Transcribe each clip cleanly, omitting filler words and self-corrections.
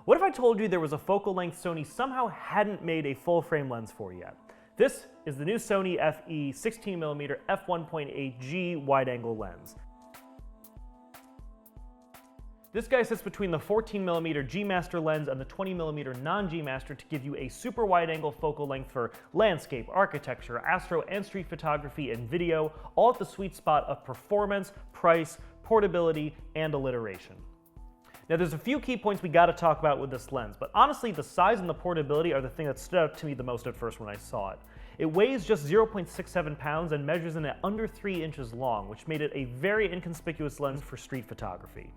What if I told you there was a focal length Sony somehow hadn't made a full frame lens for yet? This is the new Sony FE 16mm f1.8G wide-angle lens. This guy sits between the 14mm G Master lens and the 20mm non-G Master to give you a super wide-angle focal length for landscape, architecture, astro, and street photography and video, all at the sweet spot of performance, price, portability, and alliteration. Now there's a few key points we gotta talk about with this lens, but honestly the size and the portability are the thing that stood out to me the most at first when I saw it. It weighs just 0.67 pounds and measures in at under 3 inches long, which made it a very inconspicuous lens for street photography.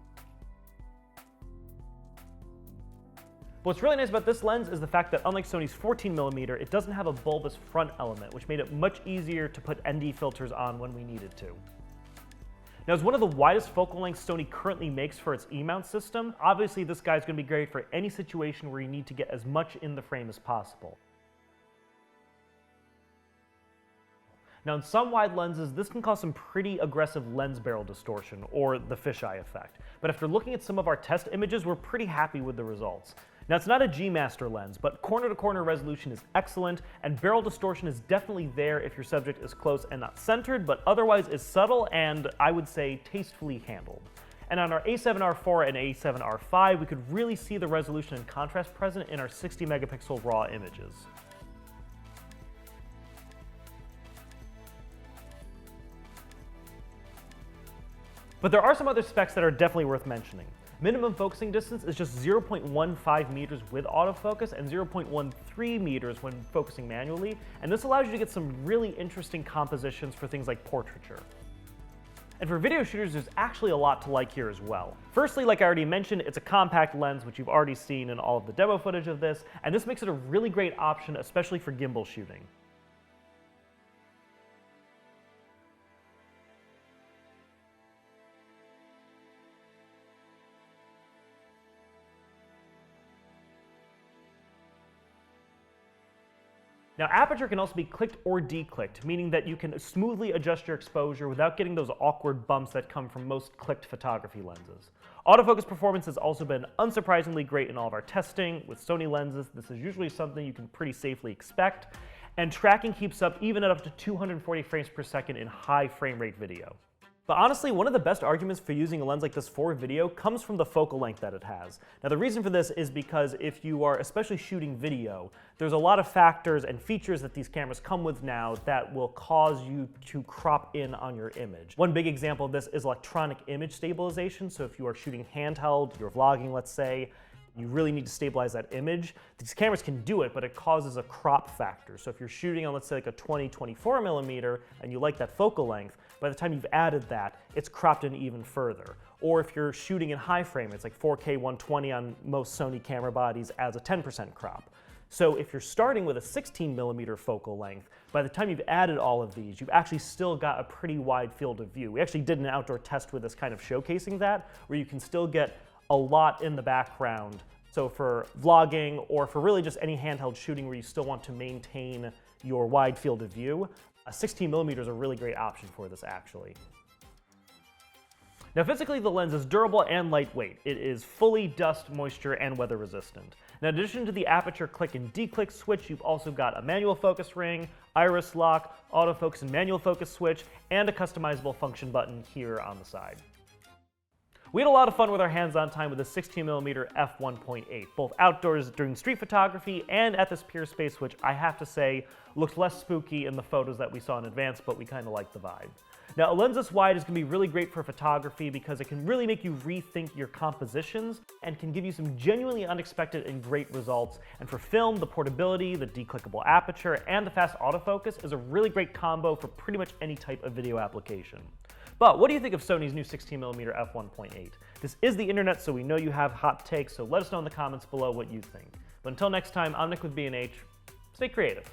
What's really nice about this lens is the fact that unlike Sony's 14mm, it doesn't have a bulbous front element, which made it much easier to put ND filters on when we needed to. Now, as one of the widest focal lengths Sony currently makes for its E-mount system, obviously this guy's going to be great for any situation where you need to get as much in the frame as possible. Now, in some wide lenses, this can cause some pretty aggressive lens barrel distortion, or the fisheye effect. But after looking at some of our test images, we're pretty happy with the results. Now, it's not a G Master lens, but corner-to-corner resolution is excellent, and barrel distortion is definitely there if your subject is close and not centered, but otherwise is subtle and, I would say, tastefully handled. And on our A7R4 and A7R5, we could really see the resolution and contrast present in our 60-megapixel RAW images. But there are some other specs that are definitely worth mentioning. Minimum focusing distance is just 0.15 meters with autofocus and 0.13 meters when focusing manually, and this allows you to get some really interesting compositions for things like portraiture. And for video shooters, there's actually a lot to like here as well. Firstly, like I already mentioned, it's a compact lens, which you've already seen in all of the demo footage of this, and this makes it a really great option, especially for gimbal shooting. Now, aperture can also be clicked or declicked, meaning that you can smoothly adjust your exposure without getting those awkward bumps that come from most clicked photography lenses. Autofocus performance has also been unsurprisingly great in all of our testing. With Sony lenses, this is usually something you can pretty safely expect, and tracking keeps up even at up to 240 frames per second in high frame rate video. But honestly, one of the best arguments for using a lens like this for video comes from the focal length that it has. Now, the reason for this is because if you are especially shooting video, there's a lot of factors and features that these cameras come with now that will cause you to crop in on your image. One big example of this is electronic image stabilization. So if you are shooting handheld, you're vlogging, let's say, you really need to stabilize that image. These cameras can do it, but it causes a crop factor. So if you're shooting on, let's say, like a 20-24mm and you like that focal length, by the time you've added that, it's cropped in even further. Or if you're shooting in high frame, it's like 4K 120 on most Sony camera bodies as a 10% crop. So if you're starting with a 16mm focal length, by the time you've added all of these, you've actually still got a pretty wide field of view. We actually did an outdoor test with this kind of showcasing that, where you can still get a lot in the background. So for vlogging or for really just any handheld shooting where you still want to maintain your wide field of view, a 16mm is a really great option for this actually. Now physically the lens is durable and lightweight. It is fully dust, moisture, and weather resistant. Now in addition to the aperture click and declick switch, you've also got a manual focus ring, iris lock, autofocus and manual focus switch, and a customizable function button here on the side. We had a lot of fun with our hands-on time with the 16mm f1.8, both outdoors during street photography and at this pier space, which I have to say looked less spooky in the photos that we saw in advance, but we kind of liked the vibe. Now, a lens this wide is going to be really great for photography because it can really make you rethink your compositions and can give you some genuinely unexpected and great results. And for film, the portability, the declickable aperture, and the fast autofocus is a really great combo for pretty much any type of video application. But what do you think of Sony's new 16mm f1.8? This is the internet, so we know you have hot takes, so let us know in the comments below what you think. But until next time, I'm Nick with B&H. Stay creative.